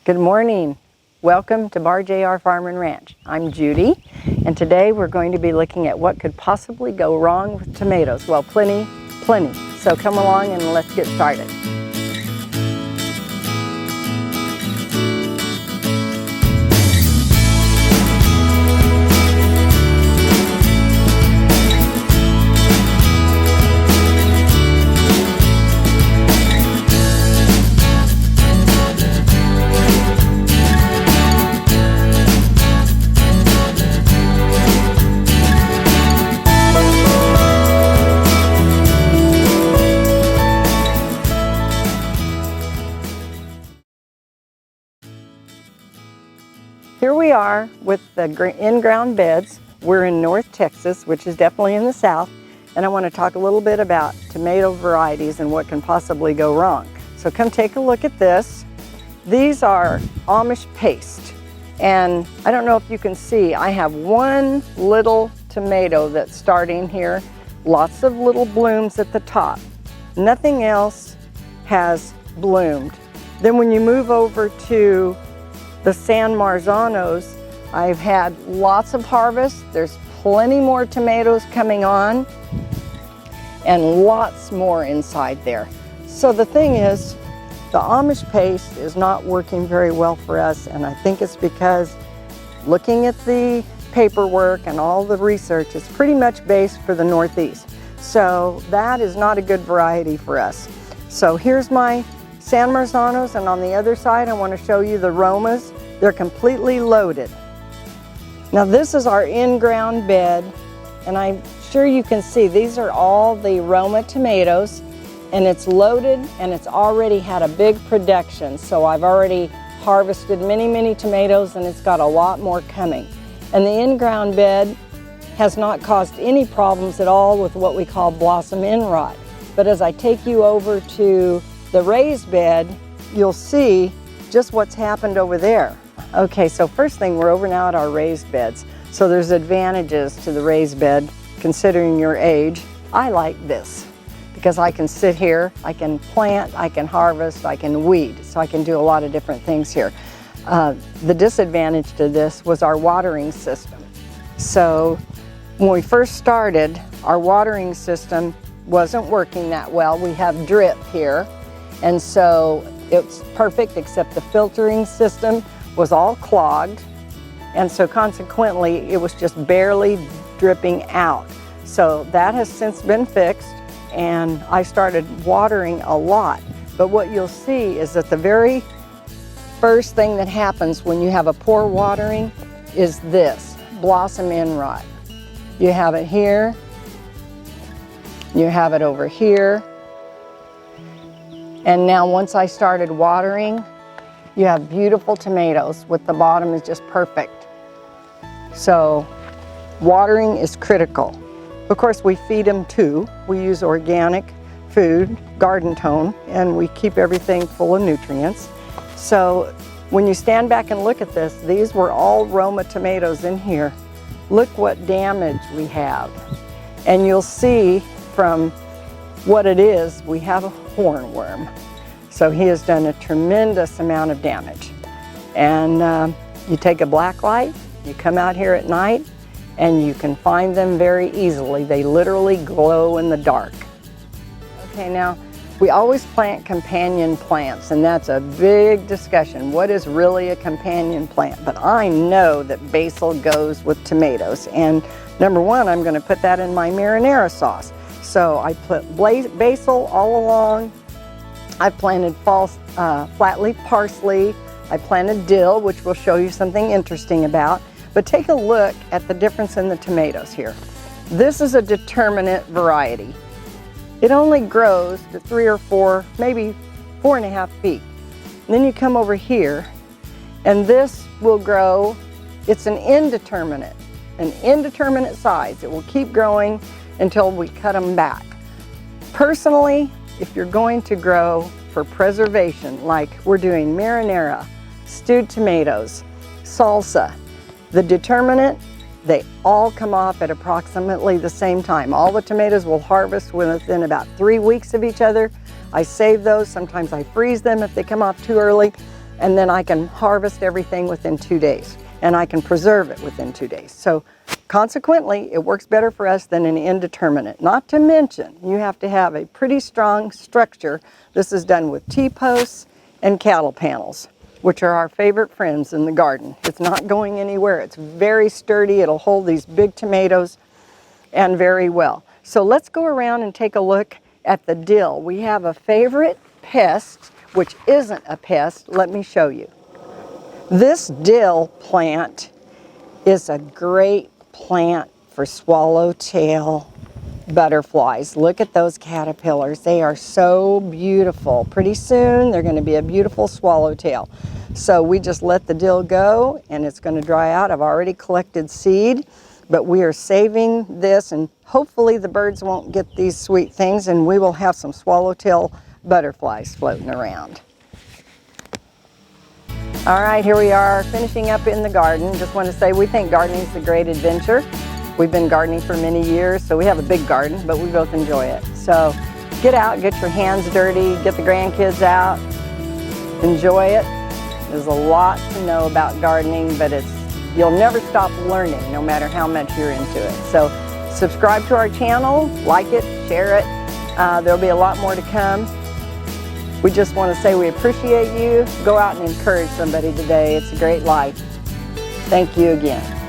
Good morning. Welcome to Bar JR Farm and Ranch. I'm Judy, and today we're going to be looking at what could possibly go wrong with tomatoes. Well, plenty. So come along and let's get started. Here we are with the in-ground beds. We're in North Texas, which is definitely in the south, and I want to talk a little bit about tomato varieties and what can possibly go wrong. So come take a look at this. These are Amish paste, and I don't know if you can see, I have one little tomato that's starting here, lots of little blooms at the top. Nothing else has bloomed. Then when you move over to the San Marzanos, I've had lots of harvest. There's plenty more tomatoes coming on and lots more inside there. So the thing is, the Amish paste is not working very well for us, and I think it's because looking at the paperwork and all the research, it's pretty much based for the Northeast. So that is not a good variety for us. So here's my San Marzanos, and on the other side I want to show you the Romas. They're completely loaded. Now this is our in-ground bed, and I'm sure you can see these are all the Roma tomatoes, and it's loaded and it's already had a big production. So I've already harvested many tomatoes, and it's got a lot more coming. And the in-ground bed has not caused any problems at all with what we call blossom end rot. But as I take you over to the raised bed, you'll see just what's happened over there. Okay, so first thing, we're over now at our raised beds. So there's advantages to the raised bed considering your age. I like this because I can sit here, I can plant, I can harvest, I can weed. So I can do a lot of different things here. The disadvantage to this was our watering system. So when we first started, our watering system wasn't working that well. We have drip here, and so it's perfect, except the filtering system was all clogged, and so consequently it was just barely dripping out. So that has since been fixed, and I started watering a lot. But what you'll see is that the very first thing that happens when you have a poor watering is this, blossom end rot. You have it here, you have it over here, and now once I started watering, you have beautiful tomatoes with the bottom is just perfect. So watering is critical. Of course, we feed them too. We use organic food, garden tone, and we keep everything full of nutrients. So when you stand back and look at this, these were all Roma tomatoes in here. Look what damage we have. And you'll see from what it is, we have a hornworm. So he has done a tremendous amount of damage. And you take a black light, you come out here at night, and you can find them very easily. They literally glow in the dark. Okay, now we always plant companion plants, and that's a big discussion. What is really a companion plant? But I know that basil goes with tomatoes. And number one, I'm going to put that in my marinara sauce. So I put basil all along. I've planted flat-leaf parsley. I planted dill, which we'll show you something interesting about. But take a look at the difference in the tomatoes here. This is a determinate variety. It only grows to 3 or 4, maybe 4.5 feet. And then you come over here, and this will grow. It's an indeterminate size. It will keep growing until we cut them back. Personally, if you're going to grow for preservation, like we're doing marinara, stewed tomatoes, salsa, the determinate, they all come off at approximately the same time. All the tomatoes will harvest within about 3 weeks of each other. I save those. Sometimes I freeze them if they come off too early. and then I can harvest everything within 2 days, and I can preserve it within 2 days. So consequently, it works better for us than an indeterminate. Not to mention, you have to have a pretty strong structure. This is done with T-posts and cattle panels, which are our favorite friends in the garden. It's not going anywhere. It's very sturdy. It'll hold these big tomatoes and very well. So let's go around and take a look at the dill. We have a favorite pest, which isn't a pest. Let me show you. This dill plant is a great plant for swallowtail butterflies. Look at those caterpillars. They are so beautiful. Pretty soon they're going to be a beautiful swallowtail. So we just let the dill go and it's going to dry out. I've already collected seed, but we are saving this, and hopefully the birds won't get these sweet things, and we will have some swallowtail butterflies floating around. All right, here we are finishing up in the garden. Just want to say we think gardening is a great adventure. We've been gardening for many years, so we have a big garden, but we both enjoy it. So get out, get your hands dirty, get the grandkids out, enjoy it. There's a lot to know about gardening, but you'll never stop learning no matter how much you're into it. So subscribe to our channel, like it, share it. There'll be a lot more to come. We just want to say we appreciate you. Go out and encourage somebody today. It's a great life. Thank you again.